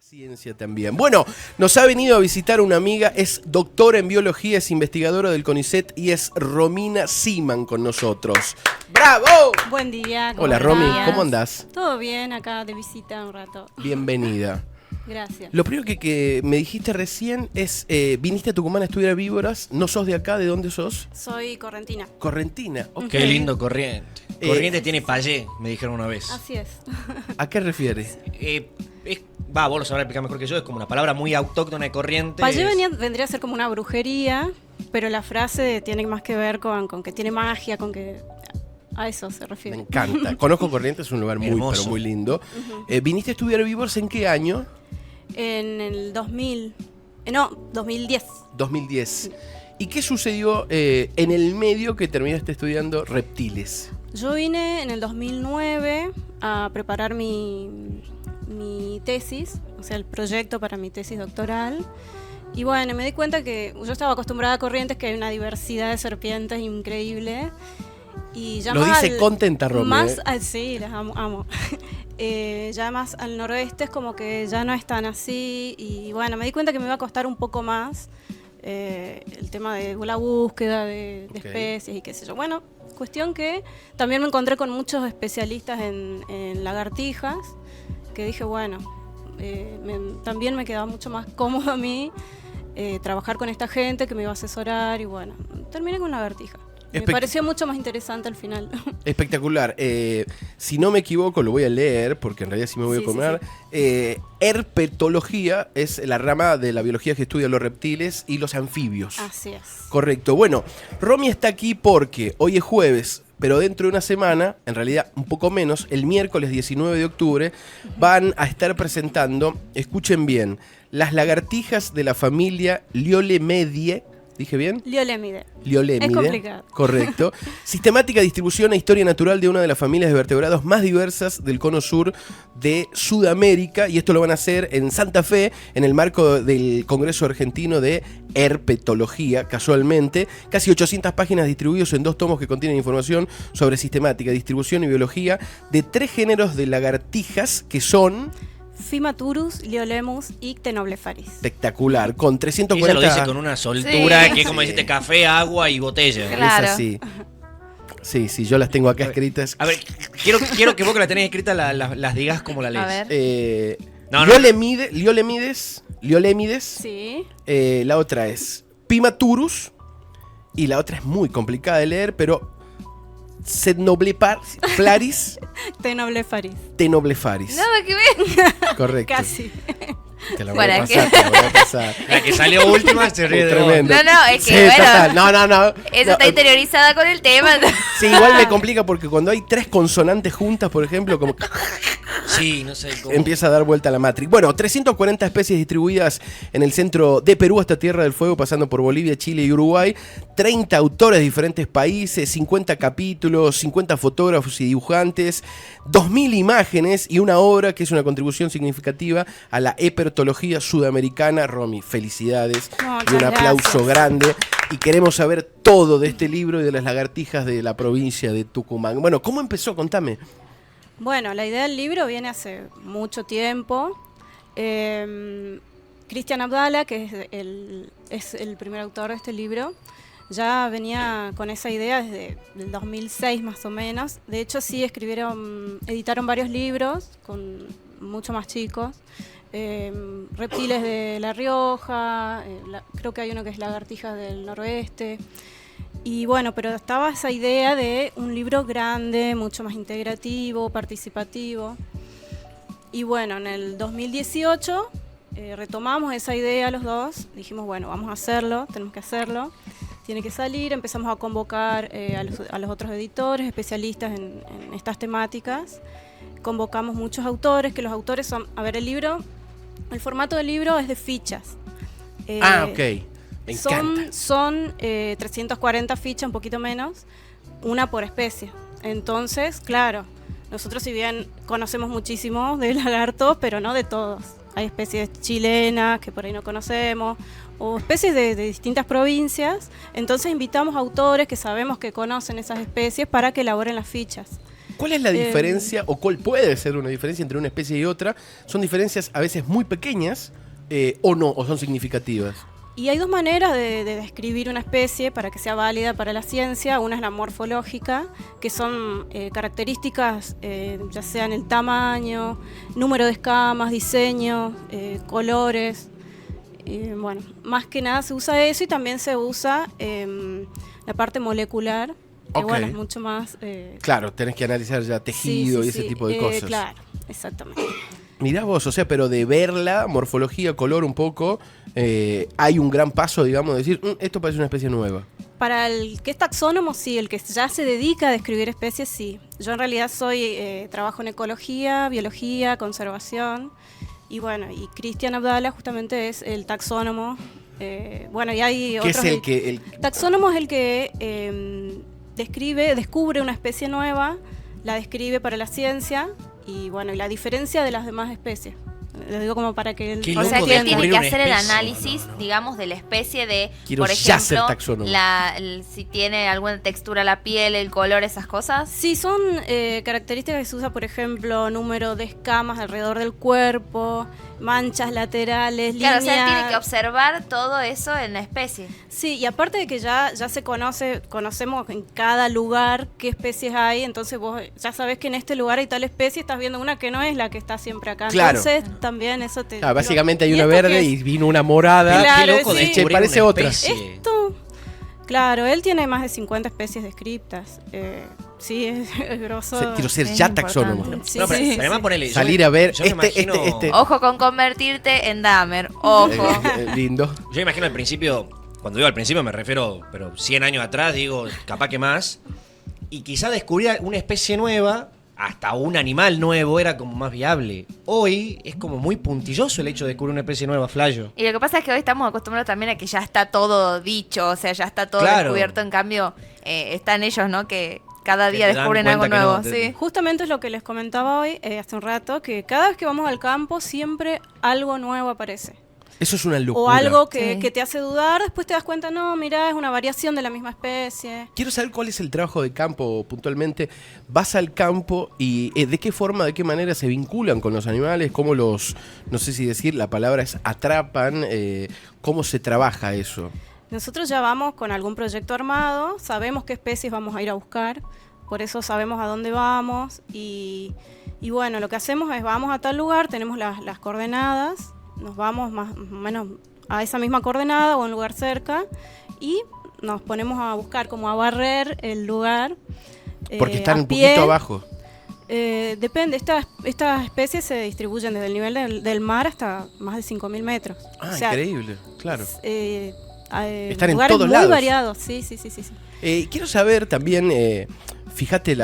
Ciencia también. Bueno, nos ha venido a visitar una amiga, es doctora en biología, es investigadora del CONICET y es Romina Siman con nosotros. ¡Bravo! Buen día. Hola Romy, ¿cómo andás? Todo bien, acá de visita un rato. Bienvenida. Gracias. Lo primero que me dijiste recién es, viniste a Tucumán a estudiar víboras, ¿no sos de acá? ¿De dónde sos? Soy correntina. Correntina, ok. Qué lindo Corrientes. Corrientes tiene payé, me dijeron una vez. Así es. ¿A qué refieres? Vos lo sabrás explicar mejor que yo, es como una palabra muy autóctona de Corrientes. Payé vendría a ser como una brujería, pero la frase tiene más que ver con que tiene magia, con que a eso se refiere. Me encanta. Conozco Corrientes, es un lugar muy, Hermoso. pero muy lindo. ¿Viniste a estudiar víboras en qué año? En el 2000. No, 2010. 2010. Sí. ¿Y qué sucedió en el medio que terminaste estudiando reptiles? Yo vine en el 2009 a preparar mi tesis, o sea, el proyecto para mi tesis doctoral. Y bueno, me di cuenta que yo estaba acostumbrada a Corrientes, que hay una diversidad de serpientes increíble. Y ya Lo más dice contenta, Romy. Sí, las amo. Ya más al noroeste es como que ya no es tan así. Y bueno, me di cuenta que me iba a costar un poco más el tema de la búsqueda de especies y qué sé yo. Bueno, cuestión que también me encontré con muchos especialistas en lagartijas, que dije, bueno, también me quedaba mucho más cómodo a mí trabajar con esta gente que me iba a asesorar y bueno, terminé con lagartija. Me pareció mucho más interesante al final. Espectacular. Si no me equivoco, lo voy a leer, porque en realidad sí me voy a comer. Herpetología es la rama de la biología que estudia los reptiles y los anfibios. Así es. Correcto. Bueno, Romy está aquí porque hoy es jueves, pero dentro de una semana, en realidad un poco menos, el miércoles 19 de octubre, van a estar presentando, escuchen bien, las lagartijas de la familia Liolemedidae. ¿Dije bien? Liolemide. Liolemide. Es complicado. Correcto. Sistemática distribución e historia natural de una de las familias de vertebrados más diversas del cono sur de Sudamérica. Y esto lo van a hacer en Santa Fe, en el marco del Congreso Argentino de Herpetología, casualmente. Casi 800 páginas distribuidos en 2 tomos que contienen información sobre sistemática, distribución y biología de 3 géneros de lagartijas que son... Fimaturus, Liolemus y Ctenoblepharis. Espectacular, con 340... Ella lo dice con una soltura que es como decirte café, agua y botella. Claro. Es así. Sí, yo las tengo acá escritas. A ver, quiero que vos que la tenés escrita las digas como la lees. A ver. Liolemides. Sí. La otra es Pimaturus. Y la otra es muy complicada de leer, pero Ctenoblepharis. Ctenoblepharis. Nada que ver. Correcto. Casi. Te la voy a ¿Para pasar, qué? te la voy a pasar. La que salió última se ríe de vos. Tremendo. No, es que Sí, bueno. total. No. Eso está interiorizada con el tema. Sí, igual me complica porque cuando hay 3 consonantes juntas, por ejemplo, como Sí, no sé cómo. empieza a dar vuelta a la Matrix. Bueno, 340 especies distribuidas en el centro de Perú hasta Tierra del Fuego, pasando por Bolivia, Chile y Uruguay. 30 autores de diferentes países, 50 capítulos, 50 fotógrafos y dibujantes, 2000 imágenes y una obra que es una contribución significativa a la herpetología sudamericana. Romy, felicidades Muchas y un aplauso gracias. grande. Y queremos saber todo de este libro y de las lagartijas de la provincia de Tucumán. Bueno, ¿cómo empezó? Contame. Bueno, la idea del libro viene hace mucho tiempo. Cristian Abdala, que es el primer autor de este libro, ya venía con esa idea desde el 2006 más o menos. De hecho, sí editaron varios libros con mucho más chicos. Reptiles de La Rioja, creo que hay uno que es Lagartijas del Noroeste. Y bueno, pero estaba esa idea de un libro grande, mucho más integrativo, participativo. Y bueno, en el 2018 retomamos esa idea los dos. Dijimos, bueno, vamos a hacerlo, tenemos que hacerlo. Tiene que salir, empezamos a convocar a los otros editores, especialistas en estas temáticas. Convocamos muchos autores, que los autores son... A ver, el formato del libro es de fichas. Ok. Me encanta. Son 340 fichas, un poquito menos, una por especie. Entonces, claro, nosotros si bien conocemos muchísimo de lagartos, pero no de todos. Hay especies chilenas que por ahí no conocemos, o especies de distintas provincias. Entonces invitamos a autores que sabemos que conocen esas especies para que elaboren las fichas. ¿Cuál es la diferencia o cuál puede ser una diferencia entre una especie y otra? ¿Son diferencias a veces muy pequeñas o no, o son significativas? Y hay dos maneras de describir una especie para que sea válida para la ciencia. Una es la morfológica, que son características, ya sea en el tamaño, número de escamas, diseño, colores. Bueno, más que nada se usa eso y también se usa la parte molecular, que bueno, es mucho más... claro, tenés que analizar ya tejido y ese tipo de cosas. Claro, exactamente. Mirá vos, o sea, pero de verla, morfología, color un poco, hay un gran paso, digamos, de decir, esto parece una especie nueva. Para el que es taxónomo, sí, el que ya se dedica a describir especies, sí. Yo en realidad trabajo en ecología, biología, conservación, y bueno, y Cristian Abdala justamente es el taxónomo. Bueno, y hay otros... ¿Qué es el que...? El taxónomo es el que descubre una especie nueva, la describe para la ciencia, y bueno, y la diferencia de las demás especies. Lo digo como para que... Qué O sea, loco que él tiene descubrir que una hacer el especie, análisis, digamos, de la especie de, Quiero por ya ser ejemplo, taxónomo. si tiene alguna textura la piel, el color, esas cosas. Sí, son características que se usa, por ejemplo, número de escamas alrededor del cuerpo, manchas laterales, Claro, o sea, líneas. él tiene que observar todo eso en la especie. Sí, y aparte de que ya se conocemos en cada lugar qué especies hay, entonces vos ya sabés que en este lugar hay tal especie, estás viendo una que no es la que está siempre acá. Claro. Entonces también eso te... Ah, básicamente hay ¿y una esto verde qué es? y vino una morada. Claro, Qué loco sí. descubrir Parece una otra. especie. Esto... Claro, él tiene más de 50 especies descriptas. Sí, es grosso. Quiero ser Es ya importante. taxónomo. Sí, No, pero sí, además sí. ponele, Salir a ver yo me imagino, Ojo con convertirte en Dahmer, ojo. Lindo. Yo me imagino al principio, cuando digo al principio me refiero, pero 100 años atrás, digo, capaz que más, y quizá descubrir una especie nueva, hasta un animal nuevo, era como más viable. Hoy es como muy puntilloso el hecho de descubrir una especie nueva, Flayo. Y lo que pasa es que hoy estamos acostumbrados también a que ya está todo dicho, o sea, ya está todo Claro. descubierto. En cambio, están ellos, ¿no? Que cada Que día te dan descubren algo cuenta que nuevo, no, sí. Justamente es lo que les comentaba hoy, hace un rato, que cada vez que vamos al campo siempre algo nuevo aparece. Eso es una locura. O algo Sí. que te hace dudar, después te das cuenta, no, mirá, es una variación de la misma especie. Quiero saber cuál es el trabajo de campo puntualmente. Vas al campo y de qué forma, de qué manera se vinculan con los animales, cómo los, no sé si decir, la palabra es atrapan, cómo se trabaja eso. Nosotros ya vamos con algún proyecto armado, sabemos qué especies vamos a ir a buscar, por eso sabemos a dónde vamos y bueno, lo que hacemos es vamos a tal lugar, tenemos las coordenadas, nos vamos más o menos a esa misma coordenada o a un lugar cerca y nos ponemos a buscar, como a barrer el lugar. Porque están a un pie. poquito abajo. Depende, estas especies se distribuyen desde el nivel del mar hasta más de 5.000 metros. Ah, O sea, increíble, claro. Están en lugares todos muy lados. variados, sí. Quiero saber también, fíjate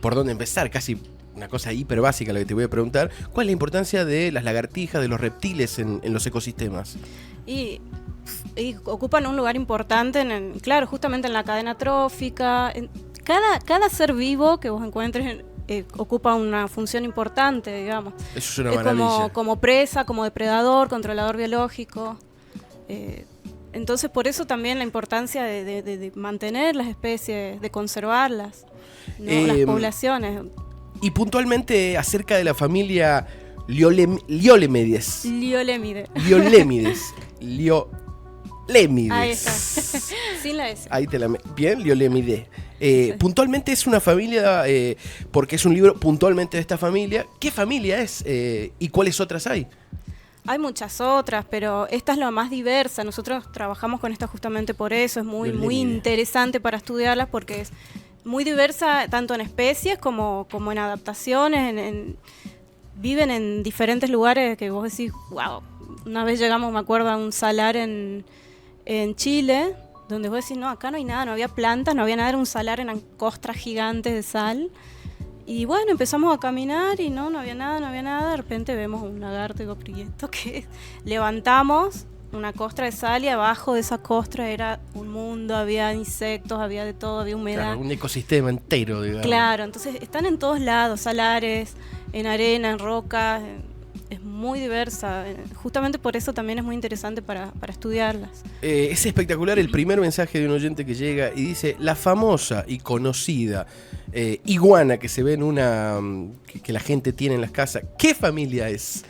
por dónde empezar, casi una cosa hiper básica la que te voy a preguntar. ¿Cuál es la importancia de las lagartijas, de los reptiles en los ecosistemas? Y ocupan un lugar importante, claro, justamente en la cadena trófica. Cada ser vivo que vos encuentres ocupa una función importante, digamos. Eso es una Es maravilla. como presa, como depredador, controlador biológico. Entonces, por eso también la importancia de mantener las especies, de conservarlas, ¿no? Las poblaciones. Y puntualmente acerca de la familia Liolemides. Liolemide. Liolemides. Liolemides. Ahí está. Sin la S. Ahí bien, Liolemides. Puntualmente es una familia, porque es un libro puntualmente de esta familia. ¿Qué familia es y cuáles otras hay? Hay muchas otras, pero esta es la más diversa. Nosotros trabajamos con esta justamente por eso. Es muy Liolemides. interesante para estudiarlas porque es muy diversa tanto en especies como en adaptaciones. Viven en diferentes lugares que vos decís, wow. Una vez llegamos, me acuerdo, a un salar en Chile, donde vos decís, no, acá no hay nada, no había plantas, no había nada, era un salar, eran costras gigantes de sal. Y bueno, empezamos a caminar y no había nada, de repente vemos un lagarto y digo, ¿y esto qué es? Levantamos una costra de sal y abajo de esa costra era un mundo, había insectos, había de todo, había humedad. Claro, un ecosistema entero, digamos. Claro, entonces están en todos lados, salares, en arena, en rocas, es muy muy diversa. Justamente por eso también es muy interesante para estudiarlas. Es espectacular el primer mensaje de un oyente que llega y dice: la famosa y conocida iguana que se ve en una que la gente tiene en las casas, ¿qué familia es?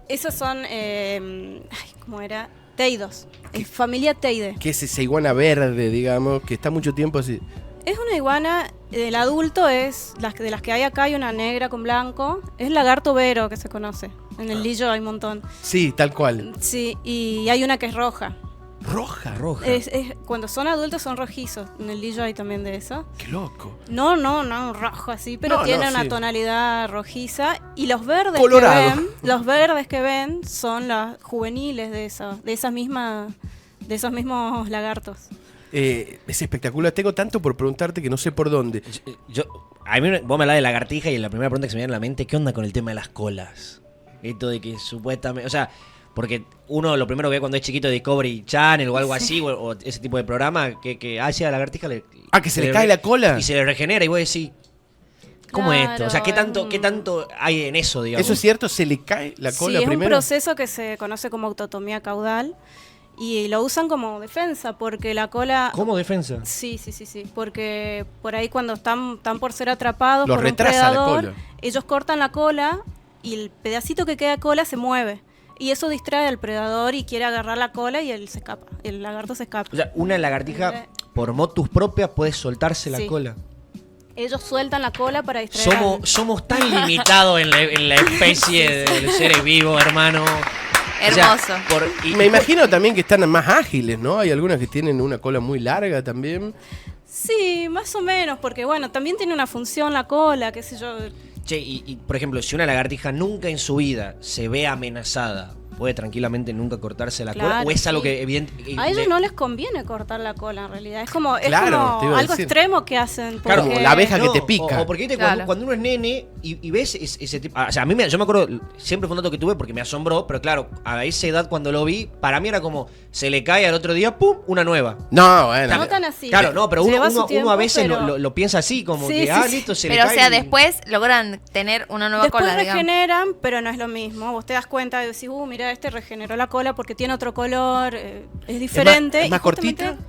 Esos son, ¿cómo era? Teidos. Familia Teide. ¿Qué es esa iguana verde, digamos, que está mucho tiempo así? Es una iguana, el adulto es, de las que hay acá hay una negra con blanco, es lagarto vero que se conoce. En el Lillo hay un montón. Sí, tal cual. Sí, y hay una que es roja. ¿Roja? Roja. Cuando son adultos son rojizos. En el Lillo hay también de eso. ¡Qué loco! No, un rojo así, pero No, tiene no, una sí. tonalidad rojiza. Y los verdes Colorado. los verdes que ven son los juveniles de esos mismos lagartos. Es espectacular. Tengo tanto por preguntarte que no sé por dónde. A mí vos me hablás de lagartija y la primera pregunta que se me viene a la mente, ¿qué onda con el tema de las colas? Esto de que supuestamente, o sea, porque uno lo primero que ve cuando es chiquito de Discovery Channel o algo así, o ese tipo de programa, que hacia la lagartija Que se le cae la cola. y se le regenera y vos decís, ¿cómo es esto? O sea, Claro, ¿qué tanto hay en eso, digamos? ¿Eso es cierto? ¿Se le cae la cola Sí, es primero? un proceso que se conoce como autotomía caudal y lo usan como defensa porque la cola... ¿Cómo defensa? Sí, porque por ahí cuando están por ser atrapados Los por un retrasa la predador, cola. ellos cortan la cola y el pedacito que queda de cola se mueve. Y eso distrae al predador y quiere agarrar la cola y él se escapa. El lagarto se escapa. O sea, una lagartija, por motus propias, puede soltarse la Sí. cola. Ellos sueltan la cola para distraer. Somos tan limitados en la especie de los seres vivos, hermano. O sea, Hermoso. Me imagino también que están más ágiles, ¿no? Hay algunas que tienen una cola muy larga también. Sí, más o menos, porque bueno, también tiene una función la cola, qué sé yo. Che, y por ejemplo, si una lagartija nunca en su vida se ve amenazada, ¿puede tranquilamente nunca cortarse la cola? Claro, ¿O es algo sí. que evidentemente... A ellos no les conviene cortar la cola en realidad. Es como, Claro, te iba a algo decir. extremo que hacen. Claro, porque- como la abeja que te pica. O porque ¿viste? Claro. Cuando uno es nene y ves ese tipo... O sea, yo me acuerdo, siempre fue un dato que tuve porque me asombró, pero claro, a esa edad cuando lo vi, para mí era como, se le cae al otro día, ¡pum!, una nueva. No, bueno. No tan así. Claro, no, pero Lleva uno su tiempo, a veces pero- lo piensa así, como Sí, que, sí, listo, se Pero, le o cae. sea, después logran tener una nueva Después cola, digamos. regeneran, pero no es lo mismo. Vos te das cuenta y decís, mira, este regeneró la cola porque tiene otro color, es diferente. ¿Es más y justamente- cortita?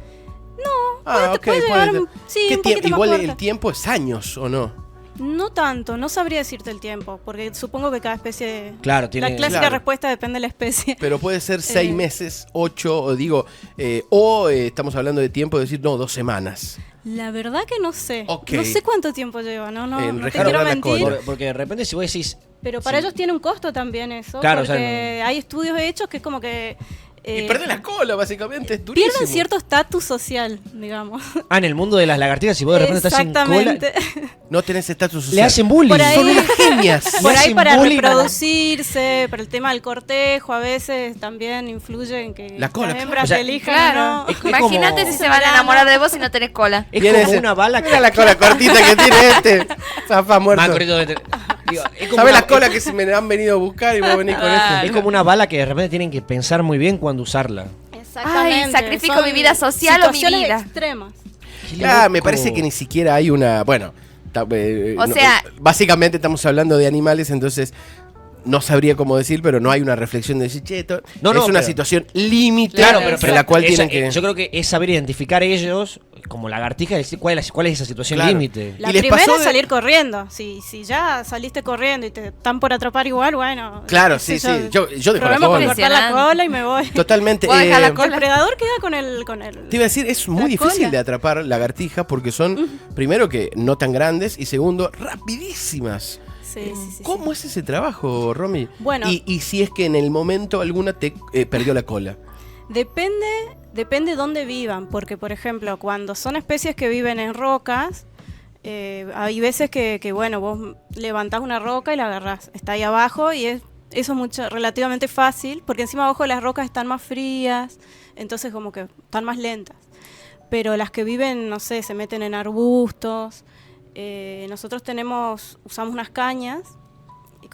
Bueno, te puede llevar un ¿Qué poquito tiempo? más Igual corta. el tiempo es años, ¿o no? No tanto, no sabría decirte el tiempo, porque supongo que cada especie... Claro, tiene... La clásica Claro. respuesta depende de la especie. Pero puede ser 6 meses, 8, o digo, estamos hablando de tiempo, de decir, no, 2 semanas. La verdad que no sé. Ok. No sé cuánto tiempo lleva, no te regenerar quiero la mentir. cola. Porque de repente si vos decís... Pero para Sí. ellos tiene un costo también eso, Claro, o porque sea, hay estudios hechos que es como que... Y perdés la cola, básicamente, es durísimo. pierden cierto estatus social, digamos. en el mundo de las lagartijas, si vos de repente estás en cola... Exactamente. No tenés estatus social. Le hacen bullying. Por ahí- Son unas genias. Por Le ahí hacen para bullying a la- reproducirse, para el tema del cortejo, a veces también influye en que La cola, las hembras o sea, te elijan Claro. o no. Es Imagínate como- si se van a enamorar de vos y no tenés cola. Es Viene como ese- una bala Mira la cola cortita que tiene este. Zafá muerto. Más cortito de- digo, es como ¿Sabes una- la cola que se me han venido a buscar y vos venís con esto? Es como una bala que de repente tienen que pensar muy bien cuando usarla. Exactamente. Ay, sacrifico son mi vida social o mi situaciones vida. extremas. Ya, me parece que ni siquiera hay una. Bueno, O sea- básicamente estamos hablando de animales, entonces no sabría cómo decir, pero no hay una reflexión de decir, che, esto No, es no, una pero- situación límite Claro, en la cual esa- tienen que. yo creo que es saber identificar ellos como lagartija y decir cuál es esa situación Claro. límite. La ¿Y les primera pasó es de- salir corriendo. Si ya saliste corriendo y te están por atrapar igual, bueno. Claro, qué sé sí, sí. Yo dejo la Probemos con cola. cortar la cola y me voy. Totalmente. Puedo dejar la El cola. predador queda con el Te iba a decir, es muy La difícil cola. de atrapar lagartijas porque son, primero que no tan grandes y segundo, rapidísimas. Sí, sí, sí, ¿Cómo es ese trabajo, Romy? Bueno. Y si es que en el momento alguna te perdió la cola. Depende dónde vivan, porque por ejemplo, cuando son especies que viven en rocas, hay veces que bueno, vos levantás una roca y la agarrás, está ahí abajo y eso es relativamente fácil, porque encima abajo de las rocas están más frías, entonces como que están más lentas. Pero las que viven, no sé, se meten en arbustos, nosotros usamos unas cañas y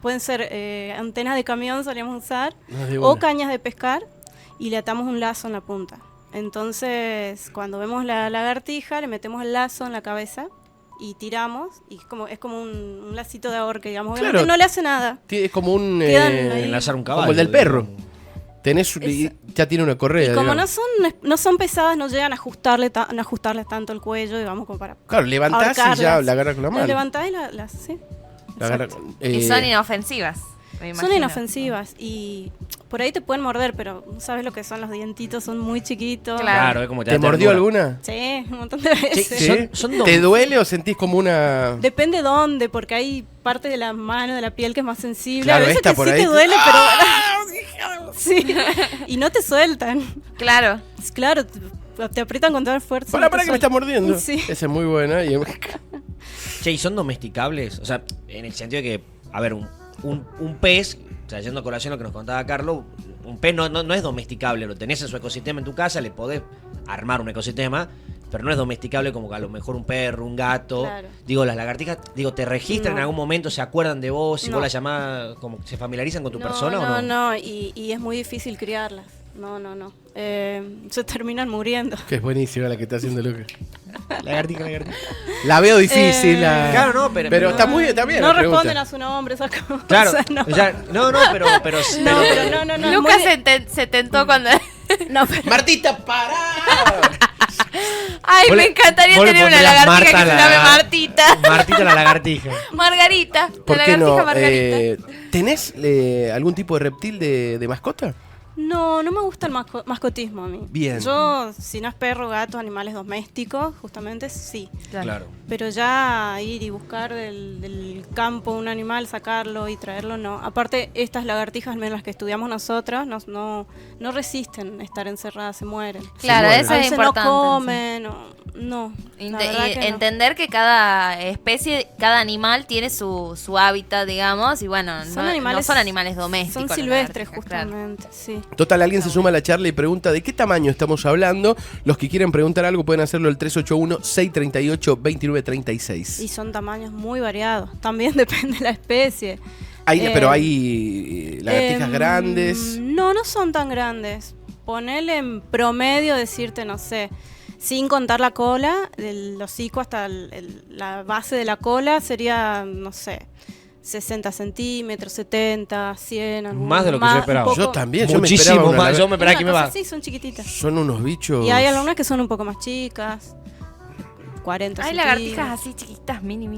pueden ser antenas de camión solíamos usar, De o bola. cañas de pescar, y le atamos un lazo en la punta. Entonces, cuando vemos la lagartija, le metemos el lazo en la cabeza y tiramos, y es como un lacito de ahorca, digamos. Claro. Obviamente no le hace nada. Es como un... Quedan ahí. Enlazar un caballo. como el del perro. digamos. Tenés, ya tiene una correa. Y como digamos. no son pesadas, no llegan a ajustarle tanto el cuello, digamos, como para Claro, levantás y ya ahorcarlas. la agarras con la mano. Las levantás y sí. La agarras- Exacto. Y son inofensivas. me Son imagino. inofensivas y por ahí te pueden morder, pero no sabes lo que son los dientitos, son muy chiquitos. Claro. Es como ¿Te mordió alguna? Sí, un montón de veces. ¿Sí? ¿Te duele o sentís como una...? Depende dónde, porque hay parte de la mano, de la piel que es más sensible. Claro, a veces esta que por sí ahí te te- duele, pero... sí. Y no te sueltan. Claro. Claro, te aprietan con toda fuerza. Para y te que me está sueltan. mordiendo. Sí. Esa es muy buena. Che, ¿y son domesticables? O sea, en el sentido de que, a ver, un pez, trayendo a colación lo que nos contaba Carlos, un pez no es domesticable, lo tenés en su ecosistema en tu casa, le podés armar un ecosistema, pero no es domesticable como que a lo mejor un perro, un gato. Claro. Digo, las lagartijas, te registran No. en algún momento, se acuerdan de vos, si No. vos las llamás, como se familiarizan con tu No, persona o no. no, y es muy difícil criarlas. No. Se terminan muriendo. Que es buenísima la que está haciendo Lucas. Lagartija. La veo difícil. Claro, no, pero está muy bien, está bien No la pregunta. responden a su nombre, esas cosas. Claro, no. pero No, pero no. Lucas muy se tentó cuando... No, pero Martita, pará. Ay, Vos me le- encantaría vos le tener una pondrías lagartija Marta que se la- llame Martita. Martita la lagartija. Margarita. ¿Por la qué lagartija no? Margarita. ¿Tenés algún tipo de reptil de mascota? no me gusta el mascotismo a mí. Bien. Yo, si no es perro, gato, animales domésticos, justamente sí. Claro. Pero ya ir y buscar del campo un animal, sacarlo y traerlo, no. Aparte, estas lagartijas, al menos las que estudiamos nosotras, no resisten estar encerradas, se mueren. Claro, mueren. eso A es veces importante. no comen, no. La verdad que no. Entender que cada especie, cada animal tiene su hábitat, digamos, y bueno, no son animales domésticos. Son las silvestres, lagartijas, claro. justamente, sí. Total, alguien se suma a la charla y pregunta de qué tamaño estamos hablando. Los que quieran preguntar algo pueden hacerlo al 381-638-2936. Y son tamaños muy variados. También depende de la especie. Pero hay lagartijas grandes. No son tan grandes. Ponele en promedio, decirte, no sé, sin contar la cola, del hocico hasta la base de la cola sería, no sé, 60 centímetros, 70, 100, algunos Más de lo que yo esperaba. un poco- Yo también, yo me Muchísimo esperaba una más. lagar- Yo me esperaba que me una va. cosa así, son chiquititas. Son unos bichos. Y hay algunas que son un poco más chicas, 40 Hay centímetros. lagartijas así chiquitas, mini.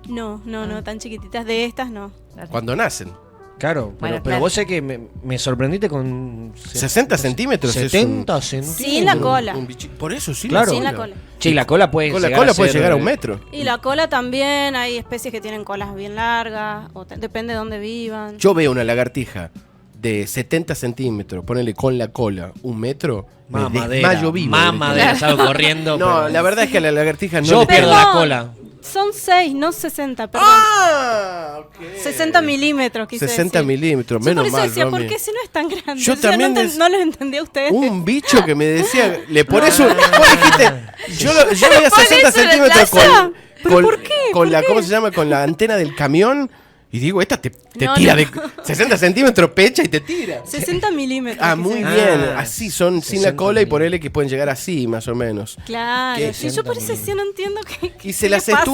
No, tan chiquititas. De estas no. Cuando nacen. Claro, Bueno, pero claro. vos sé que me sorprendiste con... 60 centímetros. 70 centímetros. Sin la cola. Por eso sí, Claro. Sin la cola. Che, y la cola puede Con la llegar cola a puede ser, llegar a un metro. Y la cola también, hay especies que tienen colas bien largas, depende de dónde vivan. Yo veo una lagartija de 70 centímetros, ponele con la cola, un metro, me Mamadera. desmayo vivo. Mamadera, salgo corriendo. No, pero- la verdad es que a la lagartija no Yo le pierdo pega. la cola. Son 6, no 60, perdón. ¡Ah! Ok. 60 milímetros, quise 60 decir. milímetros, Yo menos por eso mal, decía, Romy. ¿por qué si no es tan grande? Yo O sea, también no los entendía a ustedes. Un bicho que me decía, le pones un... Vos dijiste, yo veía 60 eso en centímetros plaza. ¿Pero por qué? con ¿Por la, qué? ¿cómo se llama? Con la antena del camión. Y digo, esta te No, tira no. de 60 centímetros, pecha y te tira. 60 milímetros. Ah, quise muy decir. bien. Ah, Así son, sin la 60 cola y milímetros. ponele que pueden llegar así, más o menos. Claro. ¿Qué? Y yo por eso decía, no entiendo qué ¿Y se qué las le pasa.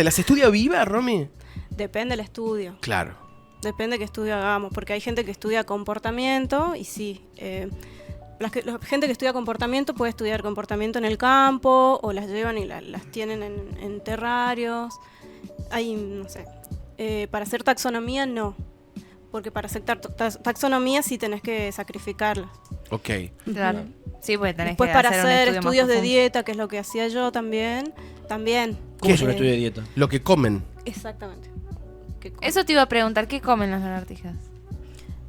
estudia viva, Romy? Depende del estudio. Claro. Depende de qué estudio hagamos, porque hay gente que estudia comportamiento y sí, la gente que estudia comportamiento puede estudiar comportamiento en el campo o las llevan y las tienen en terrarios. Hay, no sé, para hacer taxonomía no, porque para hacer taxonomía sí tenés que sacrificarlas. Ok. Claro. Sí, pues tenés Después que para hacer un hacer estudio más estudios de profundo. dieta, que es lo que hacía yo también. ¿Cómo es un estudio de dieta? Lo que comen. Exactamente. Eso te iba a preguntar, ¿qué comen las lagartijas?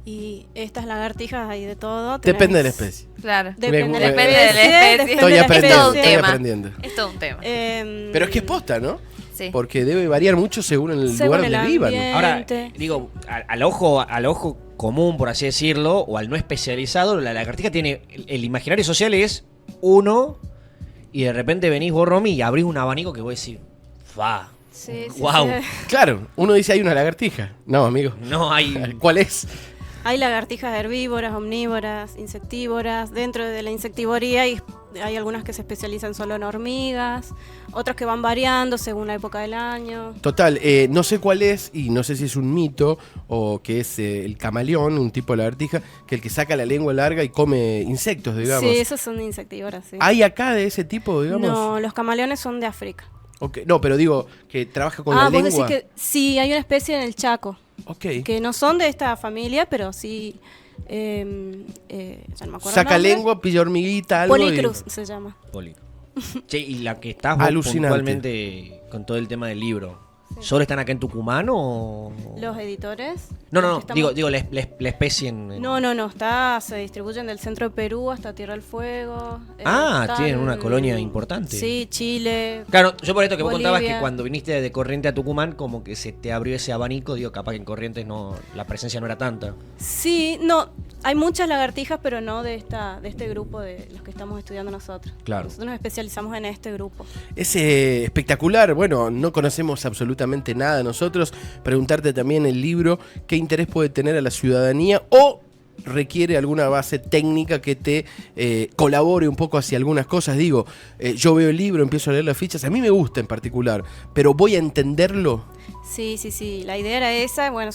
Y estas lagartijas hay de todo. Depende de la tenés- especie. Claro. Depende Me- de la Depende de la especie. especie. depende Estoy de la aprendiendo, Es todo un especie. estoy tema. aprendiendo. Es todo un tema. Pero es que es posta, ¿no? Sí. Porque debe variar mucho según el Según lugar el donde vivan. ambiente. Ahora, digo, al ojo común, por así decirlo, o al no especializado, la lagartija tiene... El imaginario social es uno, y de repente venís vos, Romy, y abrís un abanico que vos decís, fa, Sí, sí, Guau. sí. Claro, uno dice hay una lagartija. No, amigo. no hay... ¿Cuál es? Hay lagartijas herbívoras, omnívoras, insectívoras. Dentro de la insectivoría hay Hay algunas que se especializan solo en hormigas, otras que van variando según la época del año. Total, no sé cuál es, y no sé si es un mito o que es el camaleón, un tipo de lagartija, que el que saca la lengua larga y come insectos, digamos. Sí, esos son insectívoras, sí. ¿Hay acá de ese tipo, digamos? No, los camaleones son de África. Okay. No, pero digo, que trabaja con la vos lengua. decís que sí, hay una especie en el Chaco, Ok. que no son de esta familia, pero sí... ya no me acuerdo Saca el nombre. lengua, pilla hormiguita, algo. Polycrus se llama. Che, y la que estás vos Alucinante. puntualmente con todo el tema del libro, ¿solo están acá en Tucumán o...? Los editores. No, los que estamos- digo la especie en... No, se distribuyen del centro de Perú hasta Tierra del Fuego. Tienen una colonia importante. Sí, Chile. Claro, yo por esto que vos Bolivia. contabas que cuando viniste de Corrientes a Tucumán, como que se te abrió ese abanico, digo, capaz que en Corrientes no, la presencia no era tanta. Sí, no, hay muchas lagartijas, pero no de este grupo de los que estamos estudiando nosotros. Claro. Nosotros nos especializamos en este grupo. Es espectacular. Bueno, no conocemos absolutamente nada nosotros. Preguntarte también el libro, ¿qué interés puede tener a la ciudadanía o requiere alguna base técnica que te colabore un poco hacia algunas cosas? Digo, yo veo el libro, empiezo a leer las fichas, a mí me gusta en particular, pero ¿voy a entenderlo? Sí, la idea era esa, bueno,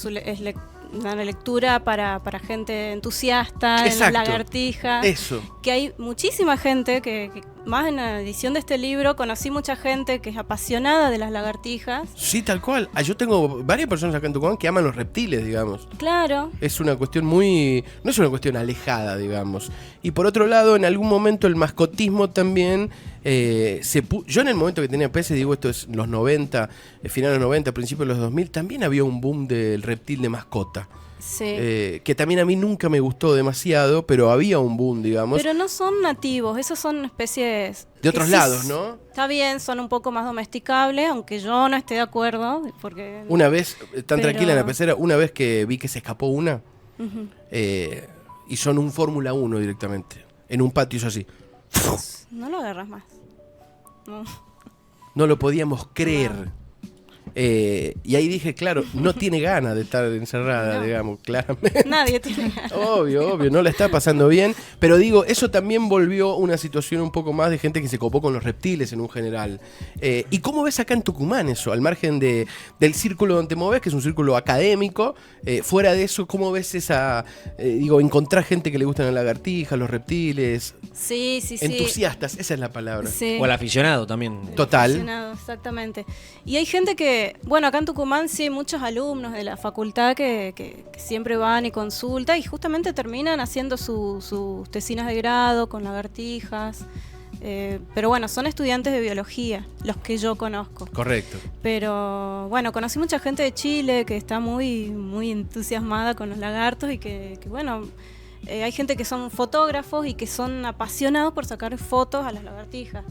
una lectura para gente entusiasta en las Exacto. lagartijas. Eso. Que hay muchísima gente que más en la edición de este libro conocí mucha gente que es apasionada de las lagartijas. Sí, tal cual. Yo tengo varias personas acá en Tucumán que aman los reptiles, digamos. Claro. Es una cuestión no es una cuestión alejada, digamos. Y por otro lado, en algún momento el mascotismo también yo en el momento que tenía peces, digo, esto es los 90, finales de los 90, principios de los 2000, también había un boom del reptil de mascota. Sí. Que también a mí nunca me gustó demasiado, pero había un boom, digamos. Pero no son nativos, esos son especies... De otros que lados, ¿no? Está bien, son un poco más domesticables, aunque yo no esté de acuerdo, porque... Una vez, tan Pero- tranquila en la pecera, una vez que vi que se escapó una, Ujú. y son un Fórmula 1 directamente, en un patio hizo así. No lo agarras más. No. No lo podíamos creer. Y ahí dije, claro, no tiene ganas de estar encerrada, No. digamos, claramente. Nadie tiene ganas. Obvio, no la está pasando bien. Pero digo, eso también volvió una situación un poco más de gente que se copó con los reptiles en un general. ¿Y cómo ves acá en Tucumán eso? Al margen del círculo donde te moves, que es un círculo académico, fuera de eso, ¿cómo ves encontrar gente que le gustan las lagartijas, los reptiles? Sí. Entusiastas, esa es la palabra. Sí. O al aficionado también. Total. Aficionado, exactamente. Y hay gente que, bueno, acá en Tucumán sí hay muchos alumnos de la facultad que siempre van y consultan y justamente terminan haciendo sus tesinas de grado con lagartijas. Pero bueno, son estudiantes de biología, los que yo conozco. Correcto. Pero bueno, conocí mucha gente de Chile que está muy, muy entusiasmada con los lagartos y que bueno, hay gente que son fotógrafos y que son apasionados por sacar fotos a las lagartijas.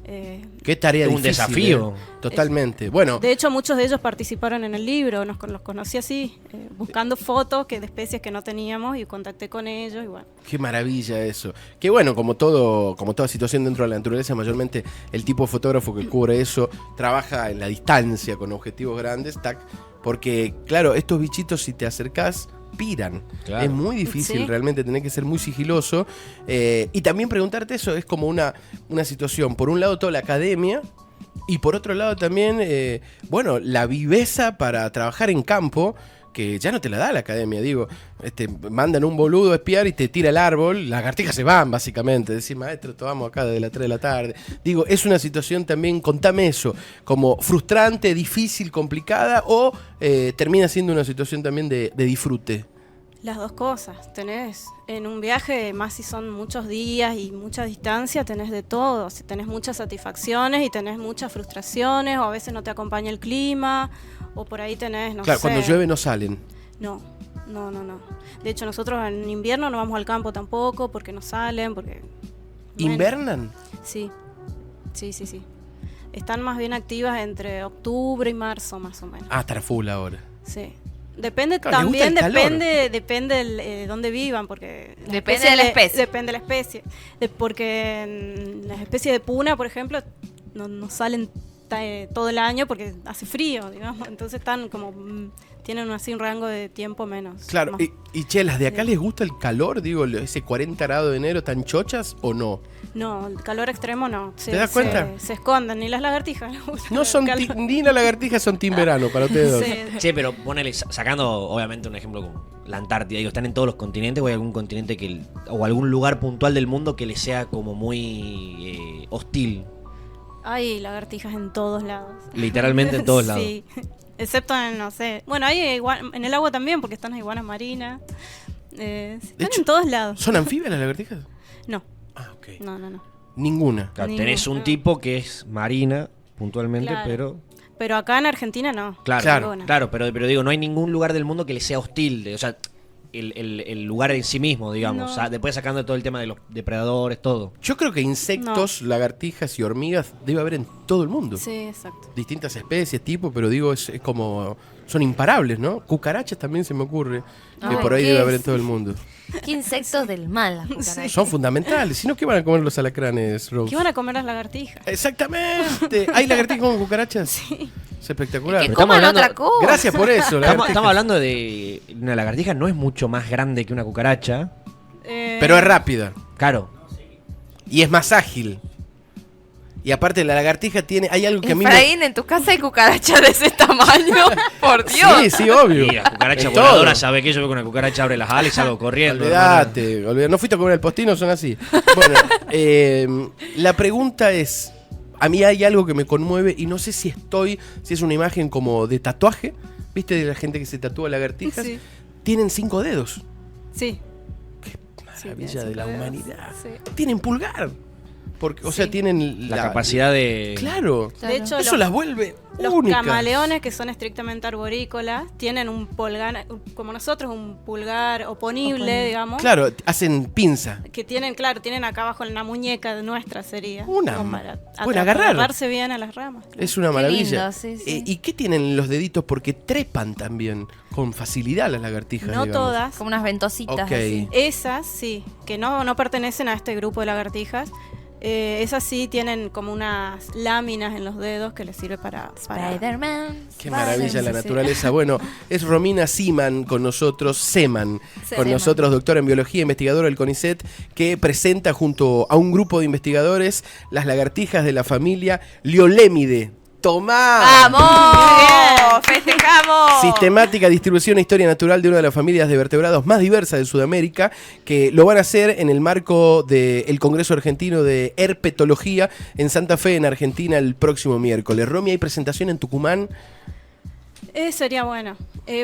Qué tarea Un difícil. desafío. Totalmente. Bueno, De hecho, muchos de ellos participaron en el libro, los conocí así, buscando fotos de especies que no teníamos y contacté con ellos y bueno. qué maravilla eso. Que bueno, como toda situación dentro de la naturaleza, mayormente el tipo de fotógrafo que cubre eso trabaja en la distancia con objetivos grandes, porque claro, estos bichitos si te acercás piran. Claro. Es muy difícil Sí. realmente tener que ser muy sigiloso. Y también preguntarte eso es como una situación, por un lado toda la academia y por otro lado también, la viveza para trabajar en campo, que ya no te la da la academia, digo, mandan un boludo a espiar y te tira el árbol, las lagartijas se van básicamente, decís, maestro, tomamos acá desde las 3 de la tarde. Digo, es una situación también, contame eso, como frustrante, difícil, complicada, o termina siendo una situación también de disfrute. Las dos cosas, tenés en un viaje, más si son muchos días y mucha distancia, tenés de todo, si tenés muchas satisfacciones y tenés muchas frustraciones, o a veces no te acompaña el clima, o por ahí tenés, no Claro, sé. cuando llueve no salen. No. De hecho, nosotros en invierno no vamos al campo tampoco, porque no salen, porque... bueno, ¿Invernan? Sí. Están más bien activas entre octubre y marzo, más o menos. Ah, estará full ahora. Sí. Depende, Claro, les gusta también el calor. depende dónde vivan, porque Depende de la especie. Depende de la especie. Porque en las especies de puna, por ejemplo, no salen todo el año porque hace frío, digamos. Entonces están como... tienen así un rango de tiempo menos. Claro, y che, ¿las de acá les gusta el calor? Digo, ese 40 grados de enero, ¿están chochas o no? No, el calor extremo no. ¿Te das cuenta? Se esconden, ni las lagartijas les gusta. No son ni las lagartijas son team verano para ustedes dos. Sí. Che, pero ponele, sacando obviamente un ejemplo como la Antártida, digo, ¿están en todos los continentes o hay algún continente o algún lugar puntual del mundo que les sea como muy hostil? Hay lagartijas en todos lados. Literalmente en todos lados. Sí, excepto en, no sé, bueno, hay en el agua también porque están las iguanas marinas. Están en todos lados. ¿Son anfibias las lagartijas? No. Ah, ok. No. Ninguna. Claro, tenés un tipo que es marina puntualmente, Claro. Pero acá en Argentina no. Claro, pero digo, no hay ningún lugar del mundo que le sea hostil, o sea, el lugar en sí mismo, digamos, No. o sea, después sacando todo el tema de los depredadores, todo. Yo creo que insectos, lagartijas y hormigas debe haber en todo el mundo. Sí, exacto. Distintas especies, tipo, pero digo, es como... Son imparables, ¿no? Cucarachas también se me ocurre. Que Ay, por ahí ¿qué debe es? haber en todo el mundo. Qué insectos del mal, las cucarachas. Son fundamentales. Si no, ¿qué van a comer los alacranes, Rose? ¿Qué van a comer las lagartijas? Exactamente. ¿Hay lagartijas con cucarachas? Sí. Es espectacular. Que Pero coman estamos otra cosa. Gracias por eso. Estamos hablando de una lagartija, no es mucho más grande que una cucaracha, Pero es rápida. claro. Y es más ágil. Y aparte la lagartija tiene... Hay algo que a mí Efraín, en tu casa hay cucarachas de ese tamaño. Por Dios. Sí, sí, obvio. Y la cucaracha En voladora, todo. ¿sabe qué? Yo veo que una cucaracha abre las alas y salgo corriendo. Olvídate. No fuiste a comer el postino, son así. Bueno, la pregunta es... A mí hay algo que me conmueve y no sé si es una imagen como de tatuaje. ¿Viste de la gente que se tatúa lagartijas? Sí. Tienen 5 dedos. Sí. Maravilla de la dedos. humanidad. Sí. Tienen pulgar. Porque, o sea, Sí. tienen La capacidad de... Claro. De hecho, Eso las vuelve los únicas. camaleones, que son estrictamente arborícolas, tienen un pulgar, como nosotros, un pulgar oponible, digamos. Claro, hacen pinza. Que tienen, claro, tienen acá abajo en la muñeca de nuestra sería. Una. Como para Pueden agarrar. agarrarse bien a las ramas. Claro. Es una Qué maravilla. lindo, sí, sí. ¿Y qué tienen los deditos? Porque trepan también con facilidad las lagartijas. No digamos. todas. Como unas ventositas Ok. así. Esas sí, que no pertenecen a este grupo de lagartijas. Esas sí tienen como unas láminas en los dedos que les sirve para... Spider-Man. Qué maravilla la sí. naturaleza. Bueno, es Romina Seaman con nosotros, Seman, con nosotros, doctora en biología, investigadora del CONICET, que presenta junto a un grupo de investigadores las lagartijas de la familia Liolémide. ¡Tomá! ¡Vamos! ¡Festejamos! Sistemática distribución e historia natural de una de las familias de vertebrados más diversas de Sudamérica, que lo van a hacer en el marco del Congreso Argentino de Herpetología en Santa Fe, en Argentina, el próximo miércoles. Romy, ¿hay presentación en Tucumán? Sería bueno.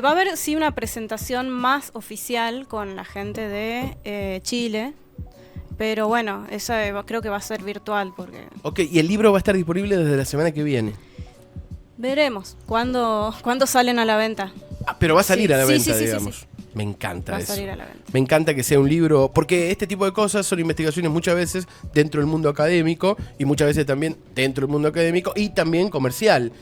Va a haber, sí, una presentación más oficial con la gente de Chile. Pero bueno, esa creo que va a ser virtual porque... Ok, y el libro va a estar disponible desde la semana que viene. Veremos cuándo salen a la venta. Ah, pero va a salir Sí, a la sí, venta, sí, sí, digamos. sí. Me encanta Va a eso. salir a la venta. Me encanta que sea un libro, porque este tipo de cosas son investigaciones muchas veces dentro del mundo académico y muchas veces también dentro del mundo académico y también comercial.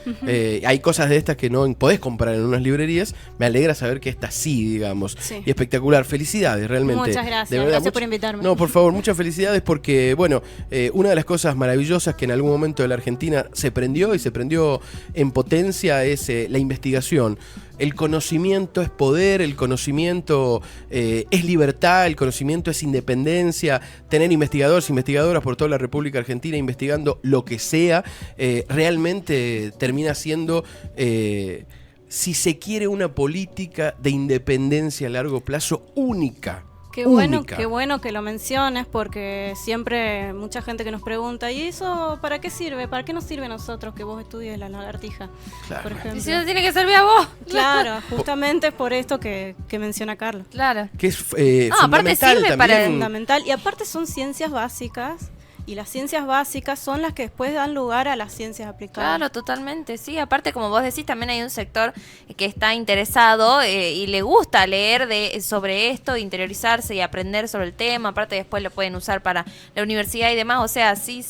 Hay cosas de estas que no podés comprar en unas librerías. Me alegra saber que esta sí, digamos. Sí. Y espectacular. Felicidades, realmente. Muchas gracias. De verdad, Gracias por invitarme. No, por favor, muchas felicidades porque, bueno, una de las cosas maravillosas que en algún momento de la Argentina se prendió y se prendió en potencia es la investigación. El conocimiento es poder, el conocimiento es libertad, el conocimiento es independencia. Tener investigadores, investigadoras por toda la República Argentina investigando lo que sea, realmente termina siendo, si se quiere, una política de independencia a largo plazo única. Qué bueno que lo menciones porque siempre mucha gente que nos pregunta, ¿y eso para qué sirve? ¿Para qué nos sirve a nosotros que vos estudies la lagartija? Claro. Por ejemplo. Y si no tiene que servir a vos. Claro, justamente por esto que menciona Carlos. Claro. Que es No, aparte fundamental sirve también. para Fundamental. Y aparte son ciencias básicas. Y las ciencias básicas son las que después dan lugar a las ciencias aplicadas. Claro, totalmente, sí. Aparte, como vos decís, también hay un sector que está interesado y le gusta leer sobre esto, interiorizarse y aprender sobre el tema. Aparte, después lo pueden usar para la universidad y demás. O sea, sí,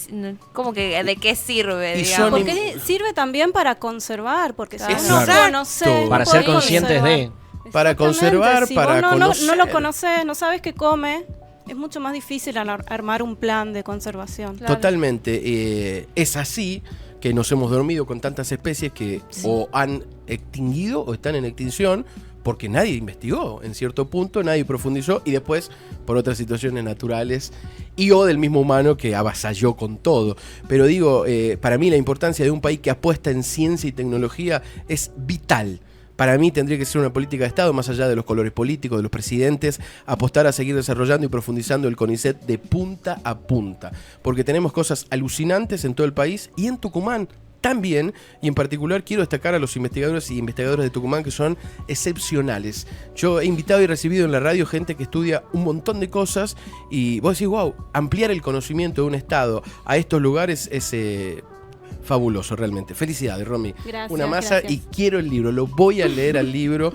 como que de qué sirve, Y digamos. son Porque sirve también para conservar, porque si Claro. vos no Exacto. conocés, Para no ser podés conscientes conservar. Para Exactamente. conservar, Si para vos no conocer. lo conocés, no sabes qué come, es mucho más difícil armar un plan de conservación. Claro. Totalmente. Es así que nos hemos dormido con tantas especies que o han extinguido o están en extinción porque nadie investigó en cierto punto, nadie profundizó y después por otras situaciones naturales y o del mismo humano que avasalló con todo. Pero digo, para mí la importancia de un país que apuesta en ciencia y tecnología es vital. Para mí tendría que ser una política de Estado, más allá de los colores políticos, de los presidentes, apostar a seguir desarrollando y profundizando el CONICET de punta a punta. Porque tenemos cosas alucinantes en todo el país y en Tucumán también, y en particular quiero destacar a los investigadores y investigadoras de Tucumán que son excepcionales. Yo he invitado y recibido en la radio gente que estudia un montón de cosas y vos decís, wow, ampliar el conocimiento de un estado a estos lugares es fabuloso realmente. Felicidades, Romy. Gracias, una masa gracias. y quiero el libro, lo voy a leer al libro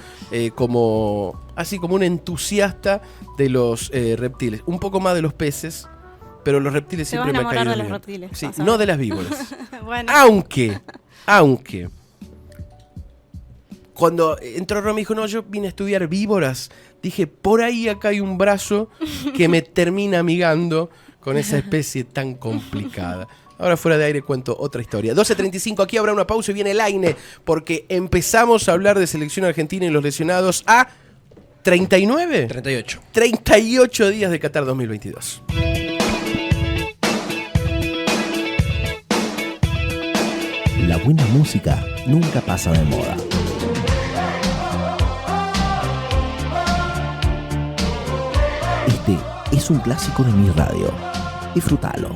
así como un entusiasta de los reptiles, un poco más de los peces. Pero los reptiles Te siempre vas a me han enamorar caído de los bien. reptiles, Sí, vas a no ver. de las víboras. Bueno, Aunque cuando entró Romy y dijo, no, yo vine a estudiar víboras, dije, por ahí acá hay un brazo que me termina amigando con esa especie tan complicada. Ahora fuera de aire cuento otra historia. 12:35, aquí habrá una pausa y viene el AINE, porque empezamos a hablar de selección argentina y los lesionados a 39. 38. 38 días de Qatar 2022. La buena música nunca pasa de moda. Este es un clásico de mi radio. Disfrútalo.